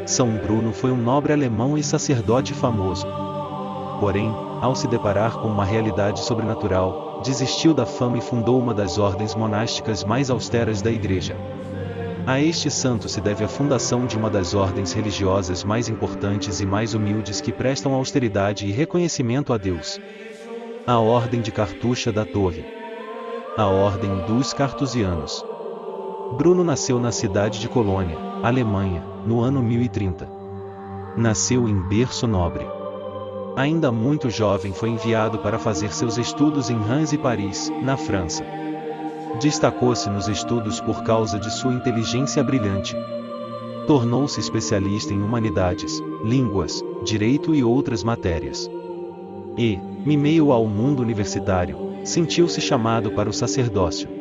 São Bruno foi um nobre alemão e sacerdote famoso. Porém, ao se deparar com uma realidade sobrenatural, desistiu da fama e fundou uma das ordens monásticas mais austeras da Igreja. A este santo se deve a fundação de uma das ordens religiosas mais importantes e mais humildes que prestam austeridade e reconhecimento a Deus. A Ordem de Cartucha da Torre. A Ordem dos Cartusianos. Bruno nasceu na cidade de Colônia, Alemanha, no ano 1030. Nasceu em berço nobre. Ainda muito jovem foi enviado para fazer seus estudos em Reims e Paris, na França. Destacou-se nos estudos por causa de sua inteligência brilhante. Tornou-se especialista em humanidades, línguas, direito e outras matérias. E, em meio ao mundo universitário, sentiu-se chamado para o sacerdócio.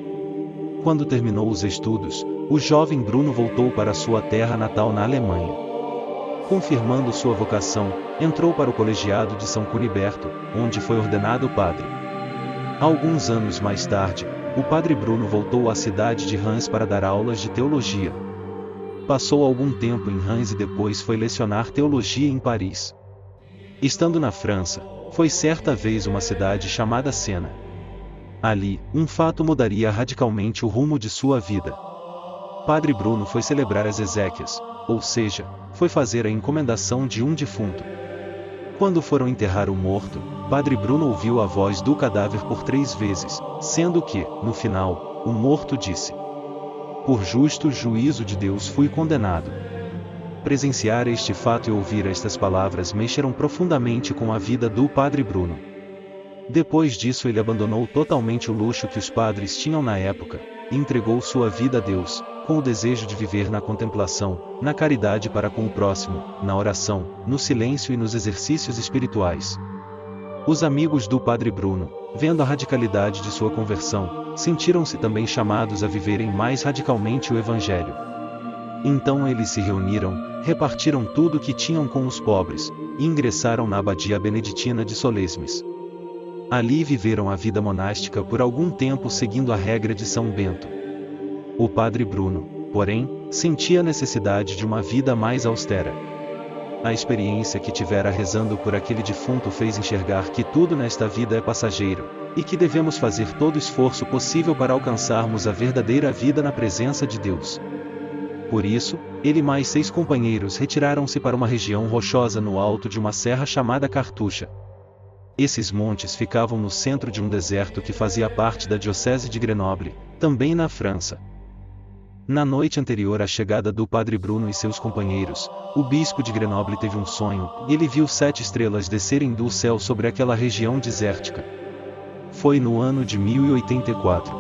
Quando terminou os estudos, o jovem Bruno voltou para sua terra natal na Alemanha. Confirmando sua vocação, entrou para o colegiado de São Cuniberto, onde foi ordenado padre. Alguns anos mais tarde, o padre Bruno voltou à cidade de Reims para dar aulas de teologia. Passou algum tempo em Reims e depois foi lecionar teologia em Paris. Estando na França, foi certa vez uma cidade chamada Sena. Ali, um fato mudaria radicalmente o rumo de sua vida. Padre Bruno foi celebrar as exéquias, ou seja, foi fazer a encomendação de um defunto. Quando foram enterrar o morto, Padre Bruno ouviu a voz do cadáver por 3 vezes, sendo que, no final, o morto disse: "Por justo juízo de Deus fui condenado." Presenciar este fato e ouvir estas palavras mexeram profundamente com a vida do Padre Bruno. Depois disso ele abandonou totalmente o luxo que os padres tinham na época, e entregou sua vida a Deus, com o desejo de viver na contemplação, na caridade para com o próximo, na oração, no silêncio e nos exercícios espirituais. Os amigos do Padre Bruno, vendo a radicalidade de sua conversão, sentiram-se também chamados a viverem mais radicalmente o Evangelho. Então eles se reuniram, repartiram tudo o que tinham com os pobres, e ingressaram na abadia beneditina de Solesmes. Ali viveram a vida monástica por algum tempo seguindo a regra de São Bento. O Padre Bruno, porém, sentia a necessidade de uma vida mais austera. A experiência que tivera rezando por aquele defunto fez enxergar que tudo nesta vida é passageiro, e que devemos fazer todo o esforço possível para alcançarmos a verdadeira vida na presença de Deus. Por isso, ele e mais 6 companheiros retiraram-se para uma região rochosa no alto de uma serra chamada Cartucha. Esses montes ficavam no centro de um deserto que fazia parte da diocese de Grenoble, também na França. Na noite anterior à chegada do Padre Bruno e seus companheiros, o bispo de Grenoble teve um sonho, e ele viu 7 estrelas descerem do céu sobre aquela região desértica. Foi no ano de 1084.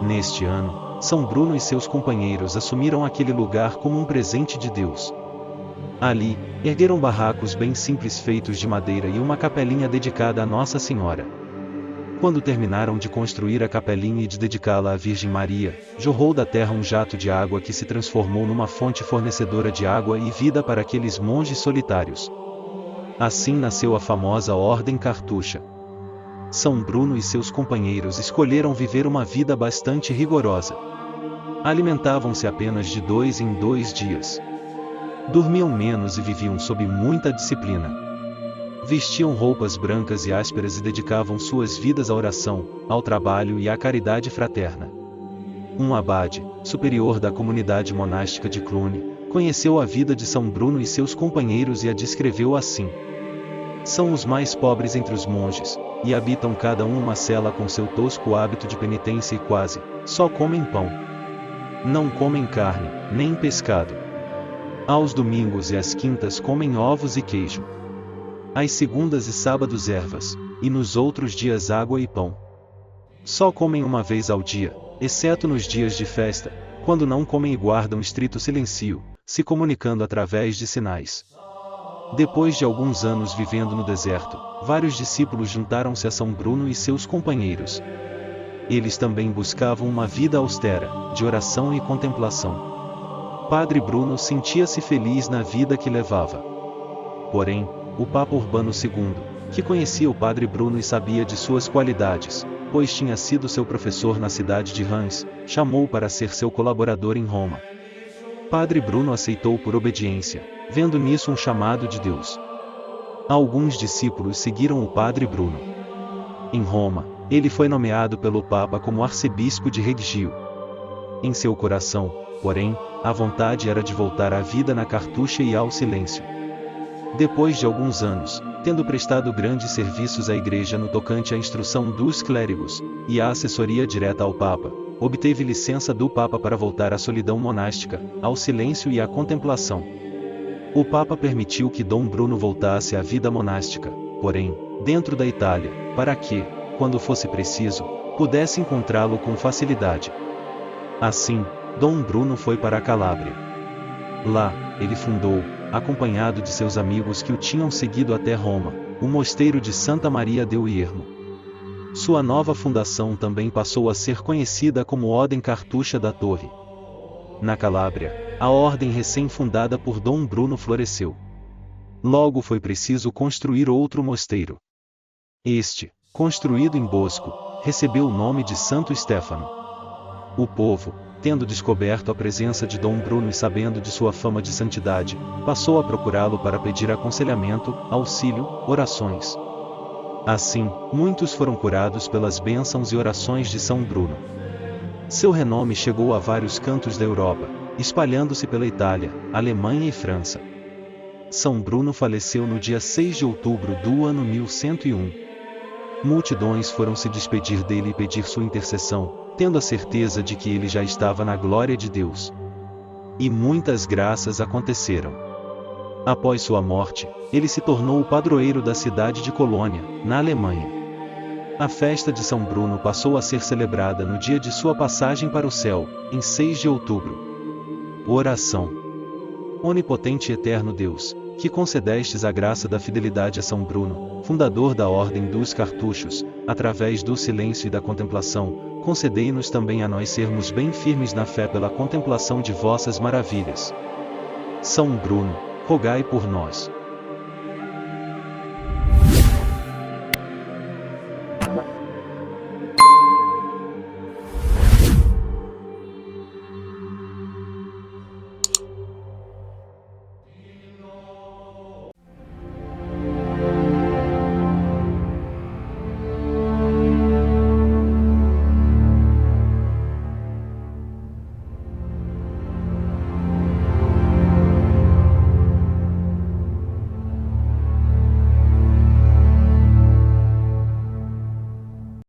Neste ano, São Bruno e seus companheiros assumiram aquele lugar como um presente de Deus. Ali, ergueram barracos bem simples feitos de madeira e uma capelinha dedicada a Nossa Senhora. Quando terminaram de construir a capelinha e de dedicá-la à Virgem Maria, jorrou da terra um jato de água que se transformou numa fonte fornecedora de água e vida para aqueles monges solitários. Assim nasceu a famosa Ordem Cartucha. São Bruno e seus companheiros escolheram viver uma vida bastante rigorosa. Alimentavam-se apenas de 2 em 2 dias. Dormiam menos e viviam sob muita disciplina. Vestiam roupas brancas e ásperas e dedicavam suas vidas à oração, ao trabalho e à caridade fraterna. Um abade, superior da comunidade monástica de Cluny, conheceu a vida de São Bruno e seus companheiros e a descreveu assim: "São os mais pobres entre os monges, e habitam cada um uma cela com seu tosco hábito de penitência e quase só comem pão. Não comem carne, nem pescado. Aos domingos e às quintas comem ovos e queijo. Às segundas e sábados ervas, e nos outros dias água e pão. Só comem uma vez ao dia, exceto nos dias de festa, quando não comem e guardam estrito silêncio, se comunicando através de sinais." Depois de alguns anos vivendo no deserto, vários discípulos juntaram-se a São Bruno e seus companheiros. Eles também buscavam uma vida austera, de oração e contemplação. Padre Bruno sentia-se feliz na vida que levava. Porém, o Papa Urbano II, que conhecia o Padre Bruno e sabia de suas qualidades, pois tinha sido seu professor na cidade de Reims, chamou-o para ser seu colaborador em Roma. Padre Bruno aceitou por obediência, vendo nisso um chamado de Deus. Alguns discípulos seguiram o Padre Bruno. Em Roma, ele foi nomeado pelo Papa como arcebispo de Reggio. Em seu coração, porém, a vontade era de voltar à vida na cartucha e ao silêncio. Depois de alguns anos, tendo prestado grandes serviços à Igreja no tocante à instrução dos clérigos, e à assessoria direta ao Papa, obteve licença do Papa para voltar à solidão monástica, ao silêncio e à contemplação. O Papa permitiu que Dom Bruno voltasse à vida monástica, porém, dentro da Itália, para que, quando fosse preciso, pudesse encontrá-lo com facilidade. Assim, Dom Bruno foi para a Calábria. Lá, ele fundou, acompanhado de seus amigos que o tinham seguido até Roma, o mosteiro de Santa Maria del Iermo. Sua nova fundação também passou a ser conhecida como Ordem Cartucha da Torre. Na Calábria, a ordem recém-fundada por Dom Bruno floresceu. Logo foi preciso construir outro mosteiro. Este, construído em Bosco, recebeu o nome de Santo Stefano. O povo, tendo descoberto a presença de Dom Bruno e sabendo de sua fama de santidade, passou a procurá-lo para pedir aconselhamento, auxílio, orações. Assim, muitos foram curados pelas bênçãos e orações de São Bruno. Seu renome chegou a vários cantos da Europa, espalhando-se pela Itália, Alemanha e França. São Bruno faleceu no dia 6 de outubro do ano 1101. Multidões foram se despedir dele e pedir sua intercessão, tendo a certeza de que ele já estava na glória de Deus. E muitas graças aconteceram. Após sua morte, ele se tornou o padroeiro da cidade de Colônia, na Alemanha. A festa de São Bruno passou a ser celebrada no dia de sua passagem para o céu, em 6 de outubro. Oração. Onipotente e eterno Deus, que concedestes a graça da fidelidade a São Bruno, fundador da Ordem dos Cartuchos, através do silêncio e da contemplação, concedei-nos também a nós sermos bem firmes na fé pela contemplação de vossas maravilhas. São Bruno, rogai por nós.